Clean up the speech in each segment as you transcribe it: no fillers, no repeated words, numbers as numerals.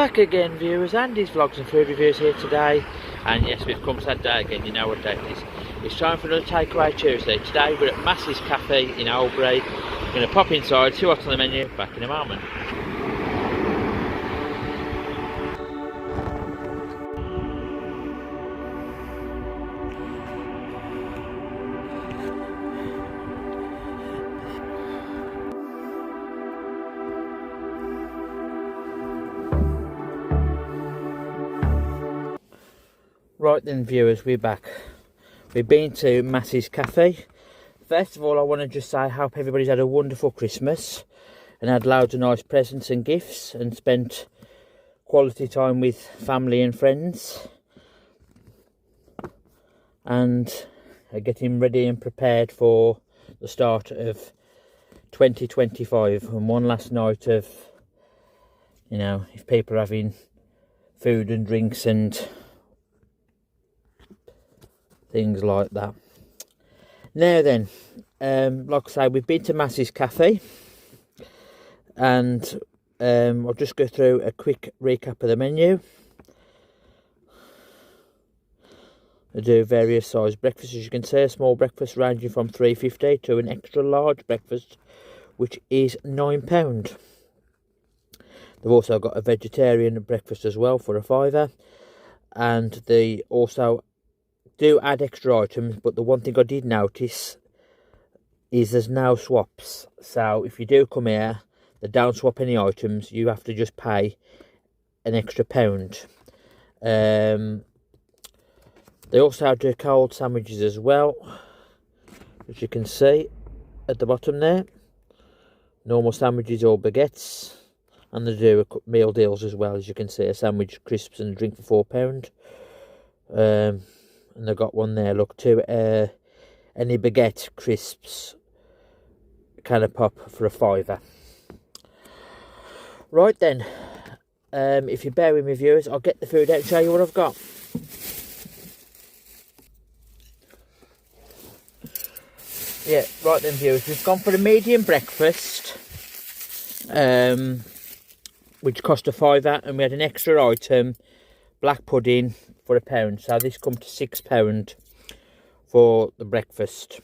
Back again, viewers. Andy's Vlogs and Food Reviews here today, and yes, we've come to that day again. You know what day it is. It's time for another Takeaway Tuesday. Today we're at Massey's Cafe in Oldbury. We're going to pop inside, see what's on the menu. Back in a moment. Right then, viewers, we're back. We've been to Massey's Cafe. First of all, I want to just say I hope everybody's had a wonderful Christmas and had loads of nice presents and gifts and spent quality time with family and friends and are getting ready and prepared for the start of 2025 and one last night of, you know, if people are having food and drinks and things like that. Now then, like I say, we've been to Massey's Cafe, and I'll just go through a quick recap of the menu. I do various size breakfasts, as you can see. A small breakfast ranging from £3.50 to an extra large breakfast, which is £9. They've also got a vegetarian breakfast as well for a £5, and they also do add extra items, but the one thing I did notice is there's no swaps. So if you do come here, they don't swap any items. You have to just pay an extra £1. They also do cold sandwiches as well, as you can see at the bottom there. Normal sandwiches or baguettes, and they do meal deals as well, as you can see, a sandwich, crisps and a drink for £4. And they've got one there, look, any baguette, crisps, can of pop for a £5. Right then, if you bear with me, viewers, I'll get the food out and show you what I've got. Yeah, right then, viewers, we've gone for a medium breakfast, which cost a £5, and we had an extra item, black pudding, for £1. So this comes to £6 for the breakfast.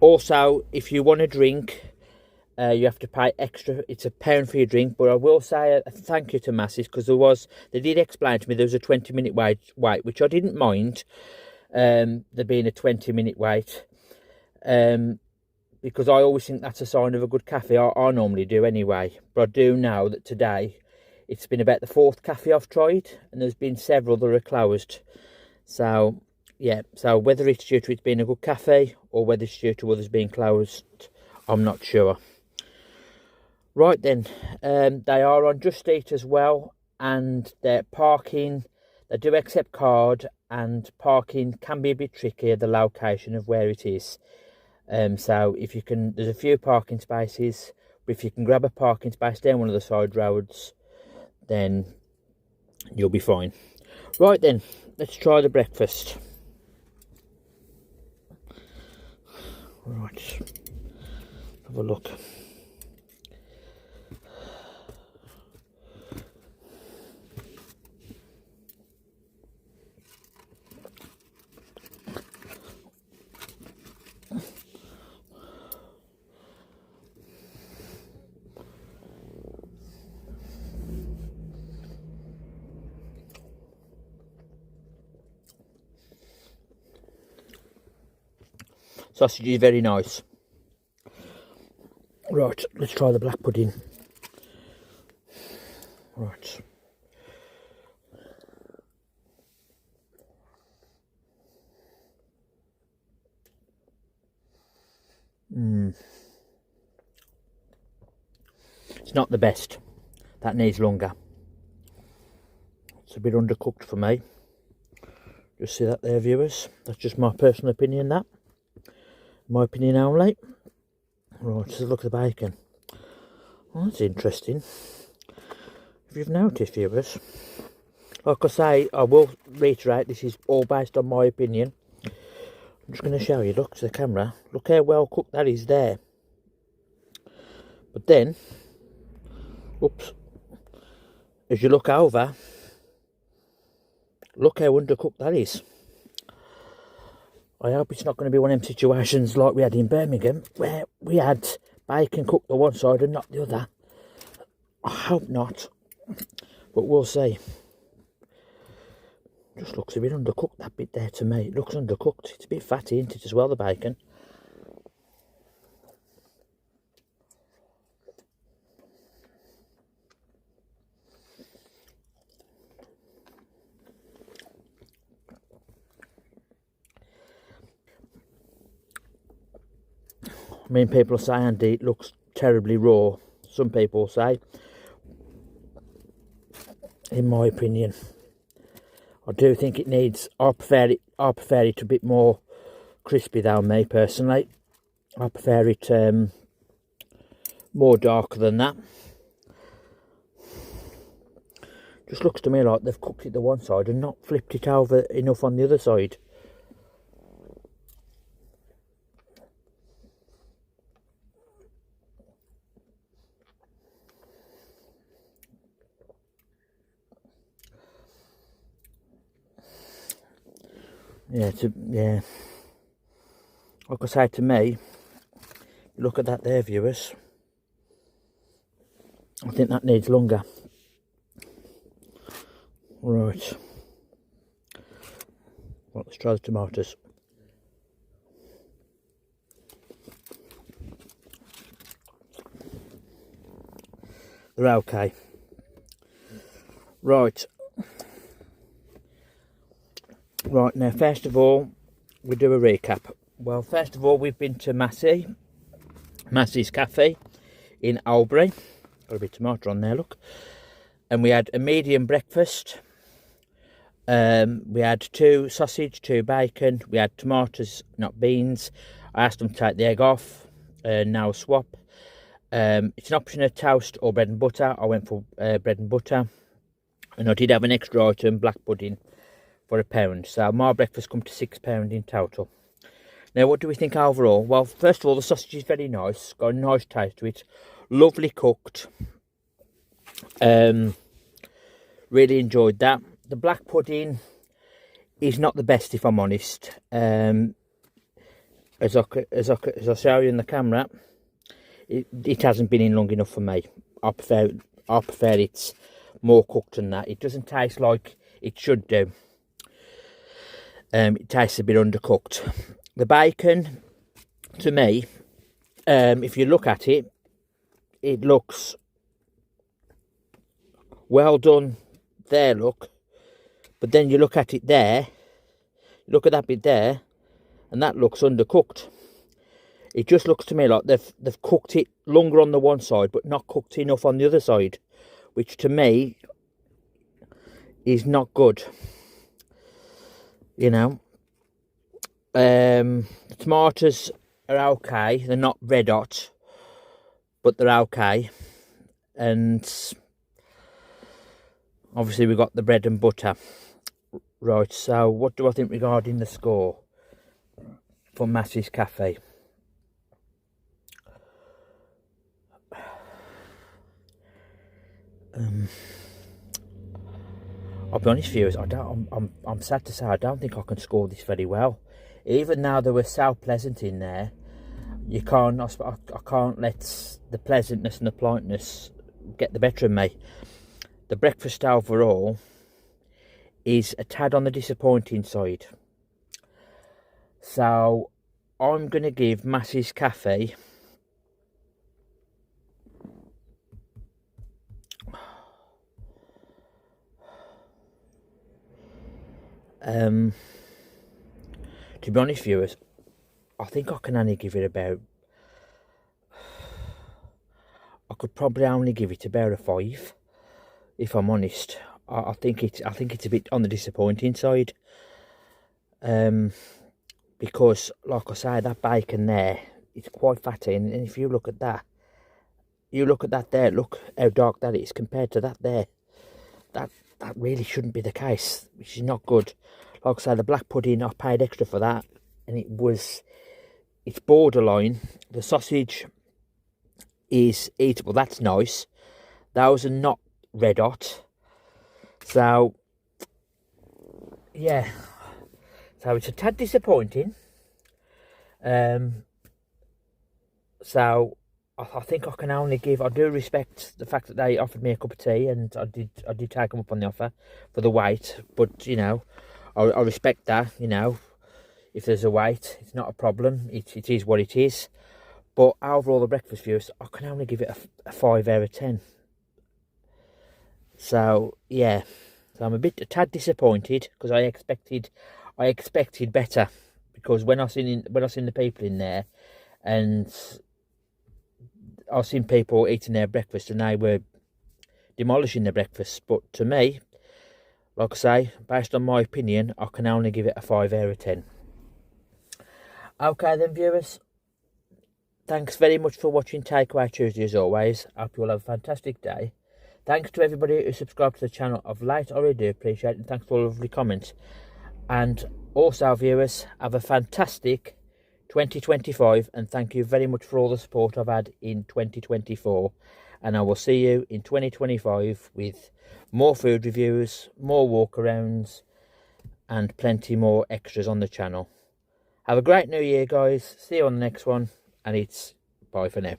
Also, if you want a drink, you have to pay extra. It's £1 for your drink. But I will say a thank you to Massey's, because they did explain to me there was a 20-minute wait, which I didn't mind. There being a 20-minute wait, because I always think that's a sign of a good cafe. I normally do anyway, but I do know that today it's been about the 4th cafe I've tried, and there's been several that are closed. So, yeah, so whether it's due to it being a good cafe or whether it's due to others being closed, I'm not sure. Right then, they are on Just Eat as well, and their parking, they do accept card, and parking can be a bit tricky at the location of where it is. So if you can, there's a few parking spaces, but if you can grab a parking space down one of the side roads, then you'll be fine. Right then, let's try the breakfast. Right, have a look. Sausage is very nice. Right, let's try the black pudding. Right. It's not the best. That needs longer. It's a bit undercooked for me. Just see that there, viewers. That's just my personal opinion, that. My opinion only. Right, let's look at the bacon. Well, that's interesting. If you've noticed, viewers, like I say, I will reiterate, this is all based on my opinion. I'm just going to show you, look to the camera. Look how well cooked that is there. But then, Oops. As you look over, look how undercooked that is. I hope it's not going to be one of them situations like we had in Birmingham, where we had bacon cooked on one side and not the other. I hope not, but we'll see. Just looks a bit undercooked, that bit there, to me. It looks undercooked. It's a bit fatty, isn't it, as well, the bacon? I mean, people say, Andy, it looks terribly raw. Some people say. In my opinion, I do think it needs, I prefer it a bit more crispy though, me personally. I prefer it more darker than that. Just looks to me like they've cooked it the one side and not flipped it over enough on the other side. Yeah, like I say, to me, look at that there, viewers. I think that needs longer. Right. Well, let's try the tomatoes. They're okay. Right. Right, now first of all, we do a recap. Well, first of all, we've been to Massey's Cafe in Oldbury. Got a bit of tomato on there, look. And we had a medium breakfast. We had 2 sausage, 2 bacon. We had tomatoes, not beans. I asked them to take the egg off. Now swap. It's an option of toast or bread and butter. I went for bread and butter. And I did have an extra item, black pudding, for £1. So my breakfast come to £6 in total. Now, what do we think overall? Well, first of all, the sausage is very nice. Got a nice taste to it. Lovely cooked. Really enjoyed that. The black pudding is not the best, if I'm honest. As I show you in the camera, it hasn't been in long enough for me. I prefer it's more cooked than that. It doesn't taste like it should do. It tastes a bit undercooked. The bacon, to me, if you look at it, it looks well done there, look. But then you look at it there, look at that bit there, and that looks undercooked. It just looks to me like they've cooked it longer on the one side, but not cooked enough on the other side, which to me is not good. You know, the tomatoes are okay. They're not red hot, but they're okay. And obviously we got the bread and butter. Right, so what do I think regarding the score for Massey's Cafe? I'll be honest with you, I'm sad to say I don't think I can score this very well. Even though there was so pleasant in there, I can't let the pleasantness and the politeness get the better of me. The breakfast overall is a tad on the disappointing side. So I'm going to give Massey's Cafe to be honest, viewers, I think I can only give it about, I could probably only give it about a 5, if I'm honest. I think it's a bit on the disappointing side, because like I say, that bacon there, it's quite fatty, and if you look at that, there, look how dark that is compared to that there. That really shouldn't be the case, which is not good. Like I say, the black pudding, I paid extra for that, and it's borderline. The sausage is eatable, that's nice. Those are not red hot. So yeah, so it's a tad disappointing. So I think I can only give. I do respect the fact that they offered me a cup of tea, and I did take them up on the offer for the wait. But you know, I respect that. You know, if there's a wait, it's not a problem. It is what it is. But overall, the breakfast views, I can only give it a 5 out of 10. So yeah, so I'm a tad disappointed because I expected better, because when I seen the people in there, and I've seen people eating their breakfast and they were demolishing their breakfast. But to me, like I say, based on my opinion, I can only give it a 5 out of 10. Okay then, viewers, thanks very much for watching Takeaway Tuesday as always. I hope you all have a fantastic day. Thanks to everybody who subscribed to the channel of late. I really do appreciate it, and thanks for all of the comments. And also, viewers, have a fantastic 2025, and thank you very much for all the support I've had in 2024. And I will see you in 2025 with more food reviews, more walkarounds, and plenty more extras on the channel. Have a great new year, guys. See you on the next one, and it's bye for now.